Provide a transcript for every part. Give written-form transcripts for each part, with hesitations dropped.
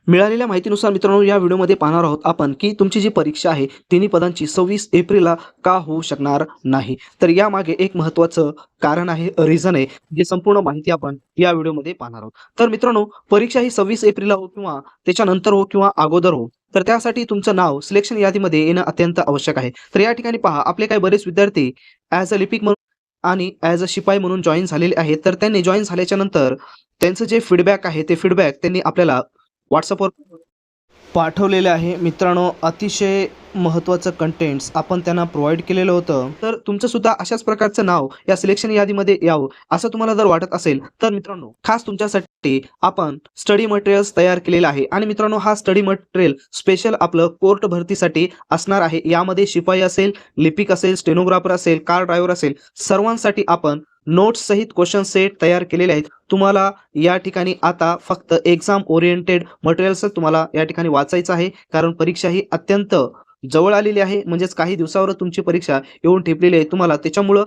मिळालेल्या माहितीनुसार मित्रांनो या व्हिडिओमध्ये पाहणार आहोत आपण की तुमची जी परीक्षा आहे तिन्ही पदांची 26 एप्रिलला का होऊ शकणार नाही. तर यामागे एक महत्त्वाचं कारण आहे, रिझन आहे, जी संपूर्ण माहिती आपण या व्हिडिओमध्ये पाहणार आहोत. तर मित्रांनो परीक्षा ही 26 एप्रिलला हो किंवा त्याच्यानंतर हो किंवा अगोदर हो, तर त्यासाठी तुमचं नाव सिलेक्शन यादीमध्ये येणं अत्यंत आवश्यक आहे. तर या ठिकाणी पहा, आपले काही बरेच विद्यार्थी ॲज अ लिपिक म्हणून आणि ॲज अ शिपाई म्हणून जॉइन झालेले आहेत. तर त्यांनी जॉइन झाल्याच्या नंतर त्यांचं जे फीडबॅक आहे ते फीडबॅक त्यांनी आपल्याला WhatsAppवर पाठवलेले आहे. मित्रांनो अतिशय महत्त्वाचं कंटेंट्स आपण त्यांना प्रोव्हाईड केलेलं होतं. तर तुमचं सुद्धा अशाच प्रकारचं नाव या सिलेक्शन यादीमध्ये यावं असं तुम्हाला जर वाटत असेल तर मित्रांनो खास तुमच्यासाठी आपण स्टडी मटेरियल्स तयार केलेलं आहे. आणि मित्रांनो हा स्टडी मटेरियल स्पेशल आपलं कोर्ट भरतीसाठी असणार आहे. यामध्ये शिपाई असेल, लिपिक असेल, स्टेनोग्राफर असेल, कार ड्रायव्हर असेल, सर्वांसाठी आपण नोट्स सहित क्वेश्चन सेट तयार केलेले आहेत. तुम्हाला या ठिकाणी आता फक्त एक्झाम ओरिएंटेड मटेरियल्सच तुम्हाला या ठिकाणी वाचायचं आहे, कारण परीक्षा ही अत्यंत जवळ आलेली आहे. म्हणजेच काही दिवसावरच तुमची परीक्षा येऊन ठेपलेली आहे. तुम्हाला त्याच्यामुळं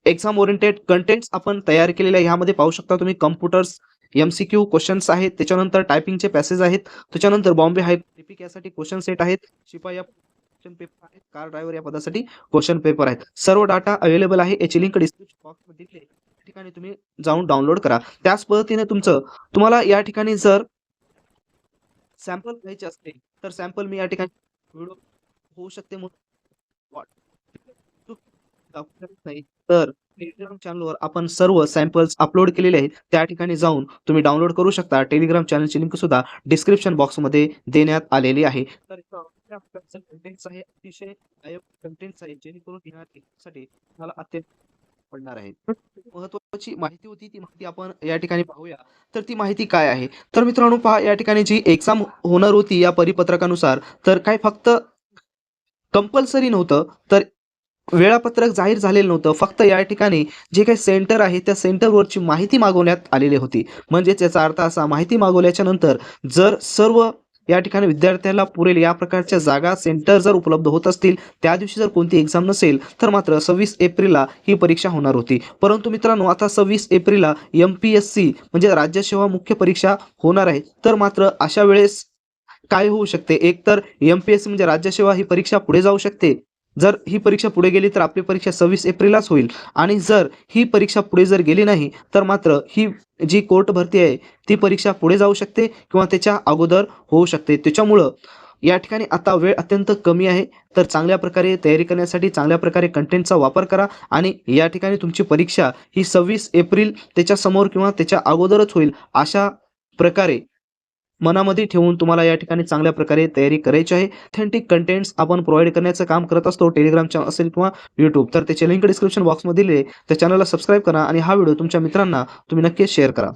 एक्झाम ओरिएंटेड कंटेंट्स आपण तयार केलेले आहे. ह्यामध्ये पाहू शकता तुम्ही कॉम्प्युटर्स, MCQ क्वेश्चन्स आहेत, त्याच्यानंतर टायपिंगचे पॅसेज आहेत, त्याच्यानंतर बॉम्बे हाय लिपिक यासाठी क्वेश्चन सेट आहेत, शिपाई या क्वेश्चन पेपर आहेत, कार ड्रायव्हर या पदासाठी क्वेश्चन पेपर आहेत. सर्व डाटा अवेलेबल आहे. याची लिंक डिस्क्रिप्शन बॉक्समध्ये दिली आहे. त्या ठिकाणी तुम्ही जाऊन डाउनलोड करा. त्याच पद्धतीने तुम्हाला या ठिकाणी जर सॅम्पल घ्यायचे असतील तर सॅम्पल मी या ठिकाणी व्हिडिओ होऊ शकते म्हणून नाही, तर टेलिग्राम चॅनलवर आपण सर्व सॅम्पल्स अपलोड केलेले आहेत. त्या ठिकाणी जाऊन तुम्ही डाउनलोड करू शकता. टेलिग्राम चॅनलची लिंक सुद्धा डिस्क्रिप्शन बॉक्समध्ये देण्यात आलेली आहे. तर कंटेंट्स आहे, अतिशय कंटेंट्स आहे, जेणेकरून येण्यासाठी मला अत्यंत पडणार आहे. महत्त्वाची माहिती होती, ती माहिती आपण या ठिकाणी पाहूया. तर ती माहिती काय आहे? तर मित्रांनो पहा, या ठिकाणी जी एक्झाम होणार होती या परिपत्रकानुसार, तर काय फक्त कंपल्सरी नव्हतं, तर वेळापत्रक जाहीर झालेलं नव्हतं. फक्त या ठिकाणी जे काही सेंटर आहे, त्या सेंटरवरची माहिती मागवण्यात आलेली होती. म्हणजेच याचा अर्थ असा, माहिती मागवल्याच्या नंतर जर सर्व या ठिकाणी विद्यार्थ्याला पुरेल या प्रकारच्या जागा, सेंटर जर उपलब्ध होत असतील, त्या दिवशी जर कोणती एक्झाम नसेल, तर मात्र 26 एप्रिलला ही परीक्षा होणार होती. परंतु मित्रांनो आता 26 एप्रिलला MPSC म्हणजे राज्य सेवा मुख्य परीक्षा होणार आहे. तर मात्र अशा वेळेस काय होऊ शकते? एकतर MPSC म्हणजे राज्यसेवा ही परीक्षा पुढे जाऊ शकते. जर ही परीक्षा पुढे गेली तर आपली परीक्षा 26 एप्रिललाच होईल. आणि जर ही परीक्षा पुढे जर गेली नाही, तर मात्र ही जी कोर्ट भरती आहे, ती परीक्षा पुढे जाऊ शकते किंवा त्याच्या अगोदर होऊ शकते. त्याच्यामुळं या ठिकाणी आता वेळ अत्यंत कमी आहे. तर चांगल्या प्रकारे तयारी करण्यासाठी चांगल्या प्रकारे कंटेंटचा वापर करा आणि या ठिकाणी तुमची परीक्षा ही 26 एप्रिल त्याच्यासमोर किंवा त्याच्या अगोदरच होईल, अशा प्रकारे मनामध्ये ठेवून तुम्हाला या ठिकाणी चांगल्या प्रकारे तयारी करायची आहे. ऑथेंटिक कंटेंट्स आपण प्रोव्हाईड करण्याचं काम करत असतो. टेलिग्राम चॅनल असेल किंवा YouTube. तर त्याची लिंक डिस्क्रिप्शन बॉक्समध्ये दिली आहे. त्या चॅनलला सबस्क्राईब करा आणि हा व्हिडिओ तुमच्या मित्रांना तुम्ही नक्कीच शेअर करा.